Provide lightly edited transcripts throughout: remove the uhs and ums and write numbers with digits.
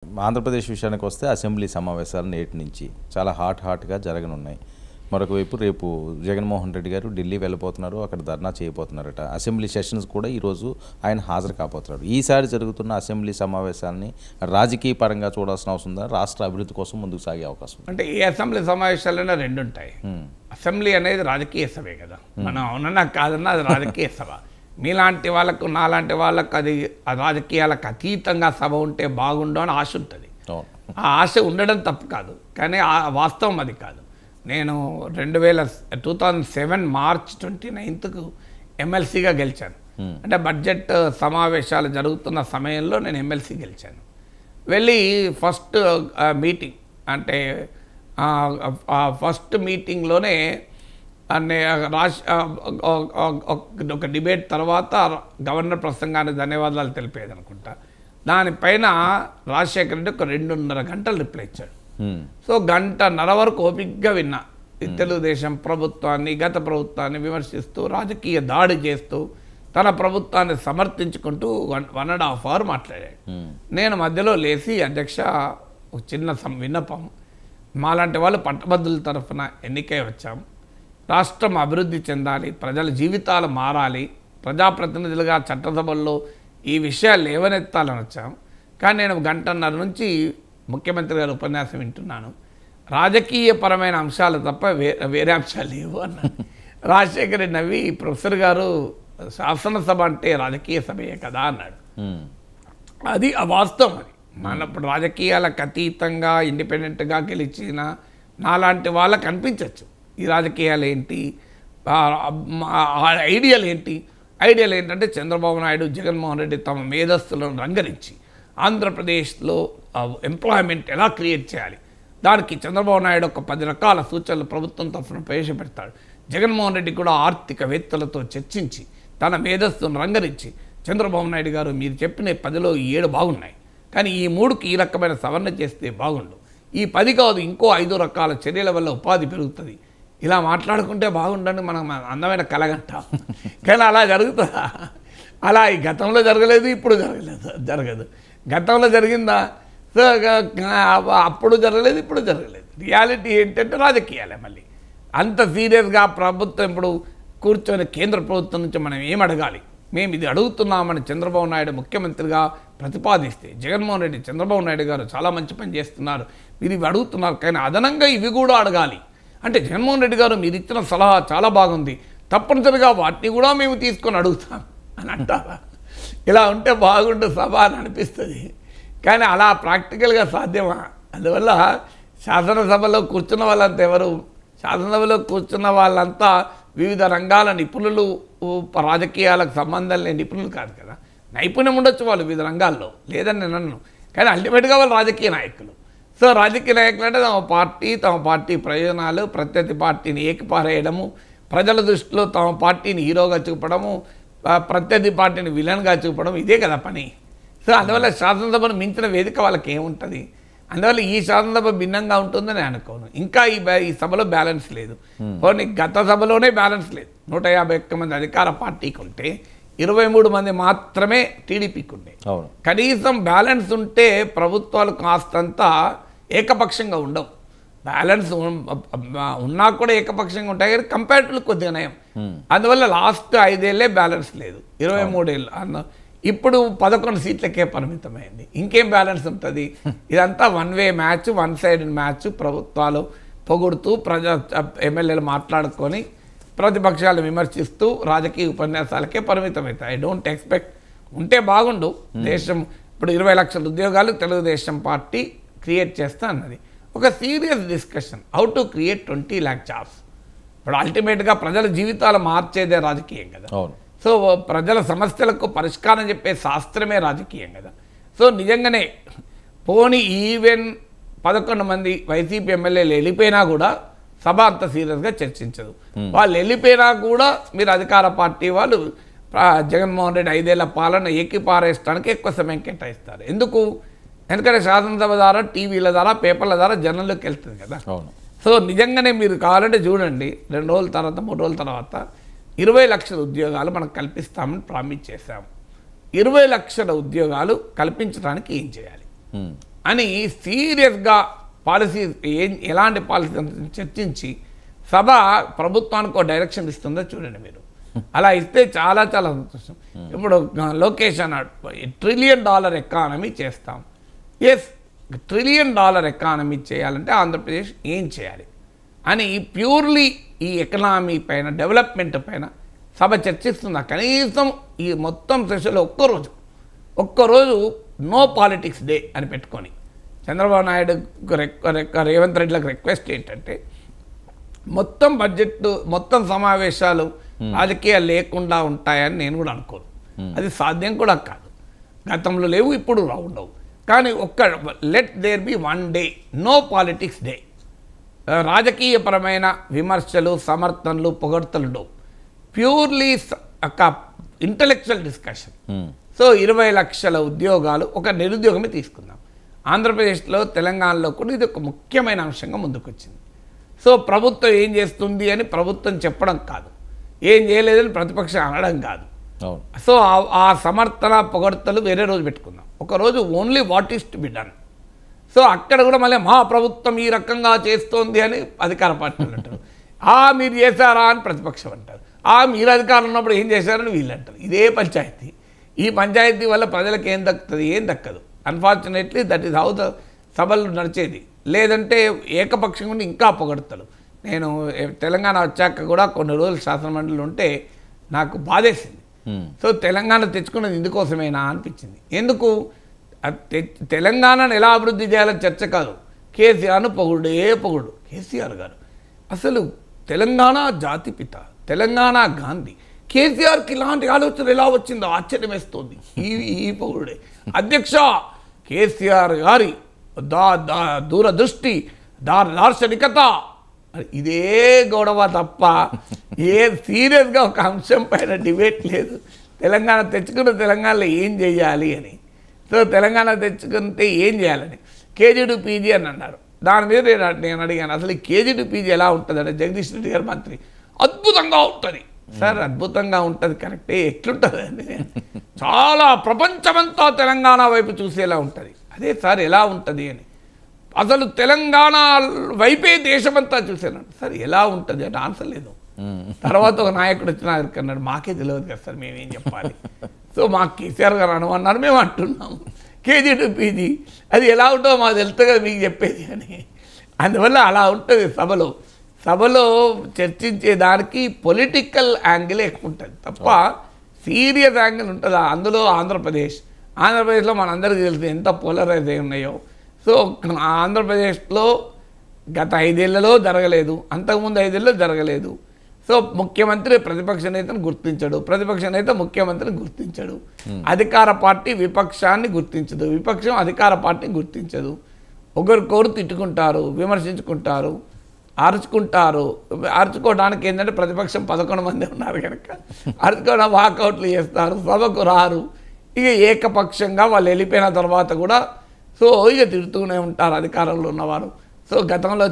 ఆంధ్రప్రదేశ్ విషయానికి వస్తే అసెంబ్లీ సమావేశాలు నేటి నుంచి చాలా హాట్గా జరగనున్నాయి. మరొక వైపు రేపు జగన్మోహన్ రెడ్డి గారు ఢిల్లీ వెళ్ళిపోతున్నారు, అక్కడ ధర్నా చేయబోతున్నారట. అసెంబ్లీ సెషన్స్ కూడా ఈరోజు ఆయన హాజరు కాబోతున్నారు. ఈసారి జరుగుతున్న అసెంబ్లీ సమావేశాలని రాజకీయ పరంగా చూడాల్సిన అవసరం ఉందా? రాష్ట్ర అభివృద్ధి కోసం ముందుకు సాగే అవకాశం ఉంది? అంటే ఈ అసెంబ్లీ సమావేశాలైనా రెండు ఉంటాయి. అసెంబ్లీ అనేది రాజకీయ సభే కదా, మనం అవునన్నా కాదన్నా అది రాజకీయ సభ. మీలాంటి వాళ్ళకు నాలాంటి వాళ్ళకు అది రాజకీయాలకు అతీతంగా సభ ఉంటే బాగుండు అని ఆశ ఉంటుంది. ఆ ఆశ ఉండడం తప్పు కాదు, కానీ ఆ వాస్తవం అది కాదు. నేను 2007 మార్చ్ 29కు ఎమ్మెల్సీగా గెలిచాను. అంటే బడ్జెట్ సమావేశాలు జరుగుతున్న సమయంలో నేను ఎమ్మెల్సీ గెలిచాను. వెళ్ళి ఫస్ట్ మీటింగ్ అంటే ఫస్ట్ మీటింగ్లోనే ఒక డిబేట్ తర్వాత గవర్నర్ ప్రసంగానికి ధన్యవాదాలు తెలిపేది అనుకుంటా. దానిపైన రాజశేఖర రెడ్డి ఒక 2.5 గంటలు రిప్లై ఇచ్చాడు. సో 1.5 గంట వరకు ఓపికగా విన్నా. తెలుగుదేశం ప్రభుత్వాన్ని, గత ప్రభుత్వాన్ని విమర్శిస్తూ, రాజకీయ దాడి చేస్తూ, తన ప్రభుత్వాన్ని సమర్థించుకుంటూ 1.5 hours మాట్లాడాడు. నేను మధ్యలో లేచి, అధ్యక్ష ఒక చిన్న విన్నపం, మాలాంటి వాళ్ళు పట్టభద్రుల తరఫున ఎన్నికై వచ్చాం, రాష్ట్రం అభివృద్ధి చెందాలి, ప్రజల జీవితాలు మారాలి, ప్రజాప్రతినిధులుగా చట్టసభల్లో ఈ విషయాలు లేవనెత్తాలని వచ్చాం. కానీ నేను 1.5 గంటల నుంచి ముఖ్యమంత్రి గారి ఉపన్యాసం వింటున్నాను, రాజకీయపరమైన అంశాలు తప్ప వేరే అంశాలు లేవు అన్నాను. రాజశేఖర రెడ్డి నవ్వి, ప్రొఫెసర్ గారు శాసనసభ అంటే రాజకీయ సభయే కదా అన్నాడు. అది వాస్తవం. అది మనప్పుడు రాజకీయాలకు అతీతంగా ఇండిపెండెంట్గా గెలిచిన నాలాంటి వాళ్ళకి అనిపించవచ్చు ఈ రాజకీయాలు ఏంటి, ఐడియాలు ఏంటి. ఐడియాలు ఏంటంటే చంద్రబాబు నాయుడు, జగన్మోహన్ రెడ్డి తమ మేధస్సులను రంగరించి ఆంధ్రప్రదేశ్లో ఎంప్లాయ్మెంట్ ఎలా క్రియేట్ చేయాలి, దానికి చంద్రబాబు నాయుడు ఒక 10 రకాల సూచనలు ప్రభుత్వం తరఫున ప్రవేశపెడతాడు. జగన్మోహన్ రెడ్డి కూడా ఆర్థికవేత్తలతో చర్చించి తన మేధస్సును రంగరించి, చంద్రబాబు నాయుడు గారు మీరు చెప్పిన 10లో 7 బాగున్నాయి, కానీ ఈ 3కి ఈ రకమైన సవరణ చేస్తే బాగుండు, ఈ 10 కాదు ఇంకో 5 రకాల చర్యల వల్ల ఉపాధి పెరుగుతుంది, ఇలా మాట్లాడుకుంటే బాగుండని మనం అందమైన కలగంటాం. కానీ అలా జరుగుతుందా? అలా ఈ గతంలో జరగలేదు, ఇప్పుడు జరగదు. గతంలో జరిగిందా? సో అప్పుడు జరగలేదు, ఇప్పుడు జరగలేదు. రియాలిటీ ఏంటంటే రాజకీయాలే. మళ్ళీ అంత సీరియస్గా ప్రభుత్వం ఇప్పుడు కూర్చొని కేంద్ర ప్రభుత్వం నుంచి మనం ఏం అడగాలి, మేము ఇది అడుగుతున్నామని చంద్రబాబు నాయుడు ముఖ్యమంత్రిగా ప్రతిపాదిస్తే, జగన్మోహన్ రెడ్డి, చంద్రబాబు నాయుడు గారు చాలా మంచి పని చేస్తున్నారు, మీరు ఇవి అడుగుతున్నారు, కానీ అదనంగా ఇవి కూడా అడగాలి అంటే, జగన్మోహన్ రెడ్డి గారు మీరు ఇచ్చిన సలహా చాలా బాగుంది, తప్పనిసరిగా వాటిని కూడా మేము తీసుకొని అడుగుతాం అని అంటారా? ఇలా ఉంటే బాగుండు సభ అని అనిపిస్తుంది, కానీ అలా ప్రాక్టికల్గా సాధ్యమా? అందువల్ల శాసనసభలో కూర్చున్న వాళ్ళంతా ఎవరు? శాసనసభలో కూర్చున్న వాళ్ళంతా వివిధ రంగాల నిపుణులు, రాజకీయాలకు సంబంధం లేని నిపుణులు కాదు కదా. నైపుణ్యం ఉండొచ్చు వాళ్ళు వివిధ రంగాల్లో, లేదని నేను అన్నాను, కానీ అల్టిమేట్గా వాళ్ళు రాజకీయ నాయకులు. సో రాజకీయ నాయకులు అంటే తమ పార్టీ ప్రయోజనాలు, ప్రత్యర్థి పార్టీని ఏకిపారేయడము, ప్రజల దృష్టిలో తమ పార్టీని హీరోగా చూపడము, ప్రత్యర్థి పార్టీని విలన్గా చూపడం, ఇదే కదా పని. సో అందువల్ల శాసనసభను మించిన వేదిక వాళ్ళకి ఏముంటుంది? అందువల్ల ఈ శాసనసభ భిన్నంగా ఉంటుందని అనుకోను. ఇంకా ఈ సభలో బ్యాలెన్స్ లేదు. పోనీ గత సభలోనే బ్యాలెన్స్ లేదు. 151 మంది అధికార పార్టీకి ఉంటే 23 మంది మాత్రమే టీడీపీకి ఉండే. కనీసం బ్యాలెన్స్ ఉంటే ప్రభుత్వాలు కాస్తంతా ఏకపక్షంగా ఉండవు. బ్యాలెన్స్ ఉన్నా కూడా ఏకపక్షంగా ఉంటాయి, కానీ కంపారిటివ్లీ కొద్దిగా నయం. అందువల్ల లాస్ట్ 5 ఏళ్ళే బ్యాలెన్స్ లేదు, 23 ఏళ్ళు. ఇప్పుడు 11 సీట్లకే పరిమితమైంది, ఇంకేం బ్యాలెన్స్ ఉంటుంది? ఇదంతా one way match, one side match. ప్రభుత్వాలు పొగుడుతూ, ఎమ్మెల్యేలు మాట్లాడుకొని, ప్రతిపక్షాలు విమర్శిస్తూ రాజకీయ ఉపన్యాసాలకే పరిమితమవుతాయి. I don't expect. ఉంటే బాగుండు. దేశం ఇప్పుడు 20 లక్షల ఉద్యోగాలు తెలుగుదేశం పార్టీ క్రియేట్ చేస్తా అన్నది. ఒక serious discussion, how to create 20 lakh jobs. ఇప్పుడు అల్టిమేట్గా ప్రజల జీవితాలు మార్చేదే రాజకీయం కదా. సో ప్రజల సమస్యలకు పరిష్కారం చెప్పే శాస్త్రమే రాజకీయం కదా. సో నిజంగానే పోనీ ఈవెన్ 11 మంది వైసీపీ ఎమ్మెల్యేలు వెళ్ళిపోయినా కూడా సభ అంత సీరియస్గా చర్చించదు. వాళ్ళు వెళ్ళిపోయినా కూడా మీరు అధికార పార్టీ వాళ్ళు జగన్మోహన్ రెడ్డి 5 ఏళ్ల పాలన ఏకిపారేయడానికి ఎక్కువ సమయం కేటాయిస్తారు. ఎందుకు? ఎందుకంటే శాసనసభ ద్వారా, టీవీల ద్వారా, పేపర్ల ద్వారా జనంలోకి వెళ్తుంది కదా. సో నిజంగానే మీరు కావాలంటే చూడండి, 2 రోజుల తర్వాత, 3 రోజుల తర్వాత 20 లక్షల ఉద్యోగాలు మనకు కల్పిస్తామని ప్రామిస్ చేశాము. 20 లక్షల ఉద్యోగాలు కల్పించడానికి ఏం చేయాలి? అని సీరియస్గా పాలసీ ఎలాంటి పాలసీ చర్చించి సభ ప్రభుత్వానికి ఒక డైరెక్షన్ ఇస్తుందో చూడండి మీరు. అలా ఇస్తే చాలా చాలా సంతోషం. ఇప్పుడు లోకేష్ అన్నాడు $1 ట్రిలియన్ ఎకానమీ చేస్తాం. ఎస్, $1 ట్రిలియన్ ఎకానమీ చేయాలంటే ఆంధ్రప్రదేశ్ ఏం చేయాలి అని ప్యూర్లీ ఈ ఎకనామీ పైన, డెవలప్మెంట్ పైన సభ చర్చిస్తుందా? కనీసం ఈ మొత్తం సెషన్లో ఒక్కరోజు నో పాలిటిక్స్ డే అని పెట్టుకొని చంద్రబాబు నాయుడు రేవంత్ రెడ్డిలకు రిక్వెస్ట్ ఏంటంటే మొత్తం బడ్జెట్, మొత్తం సమావేశాలు రాజకీయాలు లేకుండా ఉంటాయని నేను కూడా అనుకోను. అది సాధ్యం కూడా కాదు. గతంలో లేవు, ఇప్పుడు ఉండవు. కానీ let there be 1 day no politics day. రాజకీయపరమైన విమర్శలు, సమర్థనలు, పొగడ్తలు, ప్యూర్లీ ఒక ఇంటలెక్చువల్ డిస్కషన్. సో 20 లక్షల ఉద్యోగాలు, ఒక నిరుద్యోగమే తీసుకుందాం. ఆంధ్రప్రదేశ్లో, తెలంగాణలో కూడా ఇది ఒక ముఖ్యమైన అంశంగా ముందుకొచ్చింది. సో ప్రభుత్వం ఏం చేస్తుంది అని ప్రభుత్వం చెప్పడం కాదు, ఏం చేయలేదని ప్రతిపక్షం అనడం కాదు. సో ఆ సమర్థన, పొగడ్తలు వేరే రోజు పెట్టుకుందాం. ఒకరోజు only what is to be done. So అక్కడ కూడా మళ్ళీ మా ప్రభుత్వం ఈ రకంగా చేస్తోంది అని అధికార పార్టీలు అంటారు. మీరు చేశారా అని ప్రతిపక్షం అంటారు. మీరు అధికారం ఉన్నప్పుడు ఏం చేశారని వీళ్ళు అంటారు. ఇదే పంచాయతీ. ఈ పంచాయతీ వల్ల ప్రజలకు ఏం దక్కుతుంది? ఏం దక్కదు. Unfortunately that is how the సభలు నడిచేది. లేదంటే ఏకపక్షంగా ఇంకా పొగడతాడు. నేను తెలంగాణ వచ్చాక కూడా కొన్ని రోజులు శాసనమండలి ఉంటే నాకు బాధేసింది. సో తెలంగాణ తెచ్చుకున్నది ఇందుకోసమేనా అనిపించింది. ఎందుకు? తెలంగాణను ఎలా అభివృద్ధి చేయాలని చర్చ కాదు. కేసీఆర్ను పొగుడు. కేసీఆర్ గారు అసలు తెలంగాణ జాతిపిత, తెలంగాణ గాంధీ. కేసీఆర్కి ఇలాంటి ఆలోచన ఎలా వచ్చిందో ఆశ్చర్యం వేస్తుంది. ఈ పొగుడే అధ్యక్ష కేసీఆర్ గారి దూరదృష్టి, దార్శనికత, ఇదే గొడవ తప్ప ఏ సీరియస్గా ఒక అంశం పైన డిబేట్ లేదు. తెలంగాణ తెచ్చుకున్న తెలంగాణలో ఏం చేయాలి అని. సో తెలంగాణ తెచ్చుకుంటే ఏం చేయాలని కేజీ టు పీజీ అని అన్నారు. దాని మీద నేను అడిగాను, అసలు ఈ కేజీ టు పీజీ ఎలా ఉంటుందంటే జగదీష్ రెడ్డి గారు మంత్రి, అద్భుతంగా ఉంటుంది సార్. అద్భుతంగా ఉంటుంది కరెక్టే, ఎట్లుంటుంది అని. చాలా ప్రపంచమంతా తెలంగాణ వైపు చూసేలా ఉంటుంది. అదే సార్ ఎలా ఉంటుంది అని. అసలు తెలంగాణ వైపే దేశమంతా చూసేలా సార్ ఎలా ఉంటుంది అంటే ఆన్సర్ లేదు. తర్వాత ఒక నాయకుడు వచ్చిన అన్నాడు, మాకే తెలియదు కదా సార్, మేమేం చెప్పాలి. సో మాకు కేసీఆర్ గారు అనమన్నారు, మేము అంటున్నాము కేజీ టు పీజీ. అది ఎలా ఉంటుందో మాకు తెలుస్తుంది కదా మీకు చెప్పేది అని. అందువల్ల అలా ఉంటుంది సభలో చర్చించే దానికి పొలిటికల్ యాంగిల్ ఎక్కువ ఉంటుంది తప్ప సీరియస్ యాంగిల్ ఉంటుంది. అందులో ఆంధ్రప్రదేశ్లో మనందరికీ తెలుసు ఎంత పోలరైజ్ అయి ఉన్నాయో. సో ఆంధ్రప్రదేశ్లో గత 5 ఏళ్లలో జరగలేదు, అంతకుముందు 5 ఏళ్ళలో జరగలేదు. సో ముఖ్యమంత్రి ప్రతిపక్ష నేతను గుర్తించడు, ప్రతిపక్ష నేత ముఖ్యమంత్రిని గుర్తించడు, అధికార పార్టీ విపక్షాన్ని గుర్తించదు, విపక్షం అధికార పార్టీని గుర్తించదు. ఒకరికొకరు తిట్టుకుంటారు, విమర్శించుకుంటారు, అరుచుకోవడానికి ఏంటంటే ప్రతిపక్షం 11 మంది ఉన్నారు కనుక అరుచుకోవడం వాకౌట్లు చేస్తారు, సభకు రారు. ఇక ఏకపక్షంగా వాళ్ళు వెళ్ళిపోయిన తర్వాత కూడా సో ఇక తిడుతూనే ఉంటారు అధికారంలో ఉన్నవారు. సో గతంలో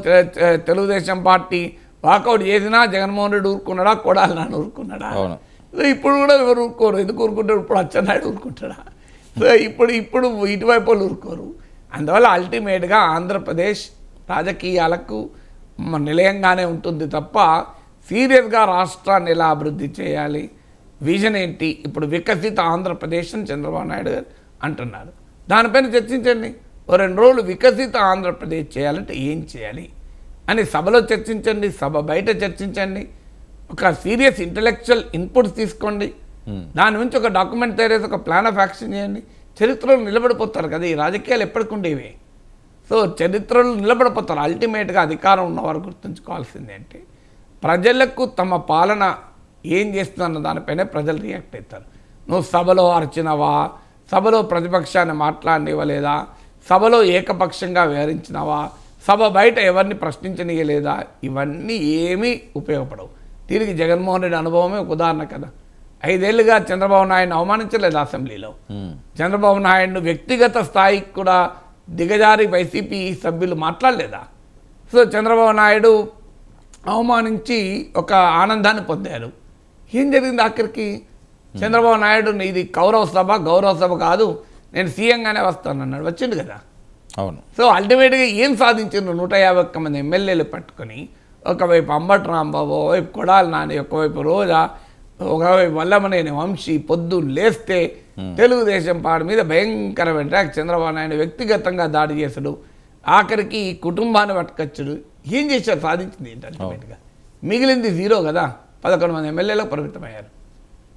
తెలుగుదేశం పార్టీ వాకౌట్ చేసినా జగన్మోహన్ రెడ్డి ఊరుకున్నాడా, కొడాలి నాన్న ఊరుకున్నాడా? ఇప్పుడు కూడా ఎవరు ఊరుకోరు. ఎందుకు ఊరుకుంటారు? ఇప్పుడు అచ్చెన్నాయుడు ఊరుకుంటాడా? సో ఇప్పుడు ఇటువైపు వాళ్ళు ఊరుకోరు. అందువల్ల అల్టిమేట్గా ఆంధ్రప్రదేశ్ రాజకీయాలకు నిలయంగానే ఉంటుంది తప్ప సీరియస్గా రాష్ట్రాన్ని ఎలా అభివృద్ధి చేయాలి, విజన్ ఏంటి, ఇప్పుడు వికసిత ఆంధ్రప్రదేశ్ అని చంద్రబాబు నాయుడు గారు అంటున్నారు. దానిపైన చర్చించండి. 2 రోజులు వికసిత ఆంధ్రప్రదేశ్ చేయాలంటే ఏం చేయాలి అని సభలో చర్చించండి, సభ బయట చర్చించండి, ఒక సీరియస్ ఇంటలెక్చువల్ ఇన్పుట్స్ తీసుకోండి, దాని నుంచి ఒక డాక్యుమెంట్ తయారు చేసి ఒక ప్లాన్ ఆఫ్ యాక్షన్ చేయండి. చరిత్రలో నిలబడిపోతారు కదా. ఈ రాజకీయాలు ఎప్పటికుండేవి. సో చరిత్రలో నిలబడిపోతారు. అల్టిమేట్గా అధికారం ఉన్నవారు గుర్తుంచుకోవాల్సింది అంటే ప్రజలకు తమ పాలన ఏం చేస్తుందన్న దానిపైనే ప్రజలు రియాక్ట్ అవుతారు. నువ్వు సభలో అర్చినవా, సభలో ప్రతిపక్షాన్ని మాట్లాడనివ్వలేదా, సభలో ఏకపక్షంగా వ్యవహరించినవా, సభ బయట ఎవరిని ప్రశ్నించనీయలేదా, ఇవన్నీ ఏమీ ఉపయోగపడవు. దీనికి జగన్మోహన్ రెడ్డి అనుభవమే ఒక ఉదాహరణ కదా. 5 ఏళ్ళుగా చంద్రబాబు నాయుడుని అవమానించలేదు అసెంబ్లీలో. చంద్రబాబు నాయుడును వ్యక్తిగత స్థాయికి కూడా దిగజారి వైసీపీ సభ్యులు మాట్లాడలేదా? సో చంద్రబాబు నాయుడు అవమానించి ఒక ఆనందాన్ని పొందారు. ఏం జరిగింది ఆఖరికి? చంద్రబాబు నాయుడు ఇది గౌరవ సభ కాదు, నేను సీఎంగానే వస్తానన్నాడు. వచ్చిండు కదా. అవును. సో అల్టిమేట్గా ఏం సాధించారు? 151 మంది ఎమ్మెల్యేలు పట్టుకొని ఒకవైపు అంబటి రాంబాబు, ఒకవైపు కొడాలి నాని, ఒకవైపు రోజా, ఒకవైపు వల్లమనేని వంశీ పొద్దున్న లేస్తే తెలుగుదేశం పార్టీ మీద భయంకరమైన అటాక్, చంద్రబాబు నాయుడు వ్యక్తిగతంగా దాడి చేసుడు, ఆఖరికి కుటుంబాన్ని పట్టుకొచ్చుడు. ఏం చేశారు? సాధించింది ఏంటి అల్టిమేట్గా? మిగిలింది జీరో కదా. 11 మంది ఎమ్మెల్యేలకు పరిమితమయ్యారు.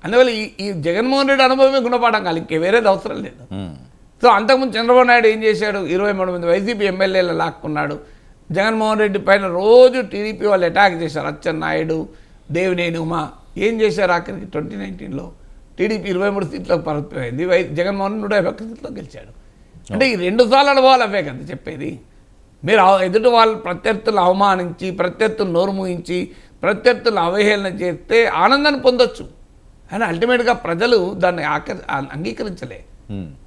అందువల్ల ఈ జగన్మోహన్ రెడ్డి అనుభవమే గుణపాఠం కాదు, ఇంకే వేరేది అవసరం లేదు. సో అంతకుముందు చంద్రబాబు నాయుడు ఏం చేశాడు? 23 మంది వైసీపీ ఎమ్మెల్యేలు లాక్కున్నాడు. జగన్మోహన్ రెడ్డి పైన రోజు టీడీపీ వాళ్ళు అటాక్ చేశారు. అచ్చెన్నాయుడు, దేవినేని ఉమా ఏం చేశారు? ఆఖరికి 2019లో టీడీపీ 23 సీట్లకు పరిమితమైంది. జగన్మోహన్ 151 సీట్లకు గెలిచాడు. అంటే ఈ 2 సార్లు అనుభవాలు అవే కదా చెప్పేది. మీరు ఎదుటి వాళ్ళు ప్రత్యర్థులు అవమానించి, ప్రత్యర్థులు నోరు మూయించి, ప్రత్యర్థులు అవహేళన చేస్తే ఆనందాన్ని పొందొచ్చు, కానీ అల్టిమేట్గా ప్రజలు దాన్ని అంగీకరించలే.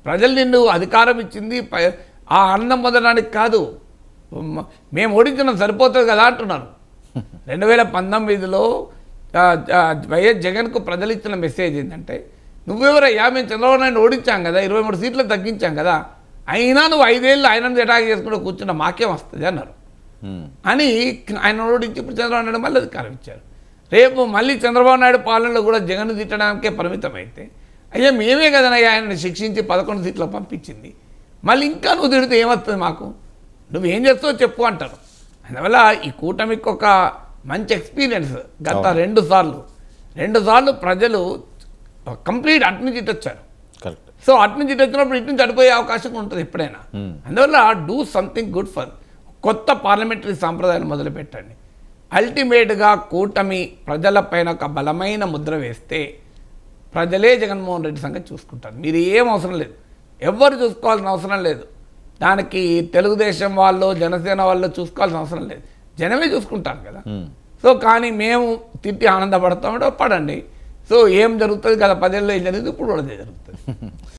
ప్రజలు నిన్ను అధికారం ఇచ్చింది ఆ ఆనందం పొందడానికి కాదు. మేము ఓడించడం సరిపోతుంది కదా అంటున్నారు. 2019లో వైఎస్ జగన్కు ప్రజలు ఇచ్చిన మెసేజ్ ఏంటంటే, నువ్వెవరయ్యా, మేము చంద్రబాబు నాయుడు ఓడించాం కదా, 23 సీట్లు తగ్గించాం కదా, అయినా నువ్వు 5 ఏళ్ళు ఆయనను అటాక్ చేసుకుంటూ కూర్చున్న మాకేం వస్తుంది అన్నారు. అని ఆయన ఓడించి ఇప్పుడు చంద్రబాబు నాయుడు మళ్ళీ అధికారం ఇచ్చారు. రేపు మళ్ళీ చంద్రబాబు నాయుడు పాలనలో కూడా జగన్ తిట్టడానికే పరిమితమైతే, అయ్యా మేమే కదనయ్యా ఆయనని శిక్షించి 11 సీట్లకు పంపించింది, మళ్ళీ ఇంకా నువ్వు తిడితే ఏమవుతుంది మాకు, నువ్వేం చేస్తావో చెప్పు అంటారు. అందువల్ల ఈ కూటమికి ఒక మంచి ఎక్స్పీరియన్స్. గత 2 సార్లు ప్రజలు కంప్లీట్ అటు నుంచి ఇటు వచ్చారు. సో అటు నుంచి ఇటు వచ్చినప్పుడు ఇటు నుంచి అడిపోయే అవకాశం ఉంటుంది ఎప్పుడైనా. అందువల్ల డూ సంథింగ్ గుడ్ ఫర్ కొత్త పార్లమెంటరీ సాంప్రదాయాన్ని మొదలుపెట్టండి. అల్టిమేట్గా కూటమి ప్రజలపైన ఒక బలమైన ముద్ర వేస్తే ప్రజలే జగన్మోహన్ రెడ్డి సంగతి చూసుకుంటారు. మీరు ఏం అవసరం లేదు, ఎవ్వరు చూసుకోవాల్సిన అవసరం లేదు. దానికి తెలుగుదేశం వాళ్ళు, జనసేన వాళ్ళు చూసుకోవాల్సిన అవసరం లేదు, జనమే చూసుకుంటారు కదా. సో కానీ మేము తిట్టి ఆనందపడతామంటే పడండి. సో ఏం జరుగుతుంది కదా, 10 ఏళ్ళలో ఏం జరిగింది, ఇప్పుడు కూడా జరుగుతుంది.